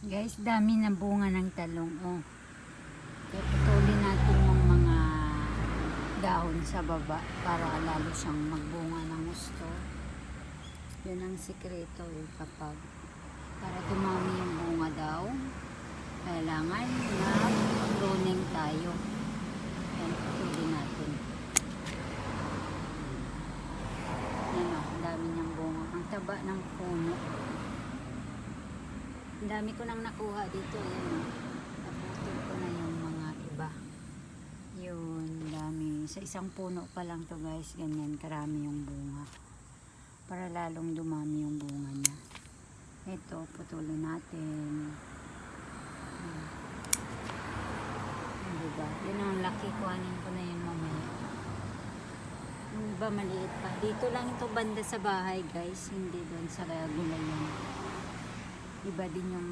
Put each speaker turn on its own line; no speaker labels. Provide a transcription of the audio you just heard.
Guys, dami na bunga ng talong. Oh. Kaya putulin natin yung mga dahon sa baba para lalo siyang magbunga ng gusto. Yun ang sikreto kapag para dumami yung bunga daw, kailangan na pruning tayo. Yan, putulin natin. Yan o, ang dami niyang bunga. Ang taba ng puno. Ang dami ko nang nakuha dito. Yan o. Naputol ko na yung mga iba. Yun, dami. Sa isang puno pa lang to guys. Ganyan, karami yung bunga. Para lalong dumami yung bunga niya. Ito, putulin natin. Diba? Yun ang laki. Kuhanin ko na yun mamaya. Yung iba maliit pa. Dito lang ito banda sa bahay guys. Hindi doon sa gulayan. Iba din yung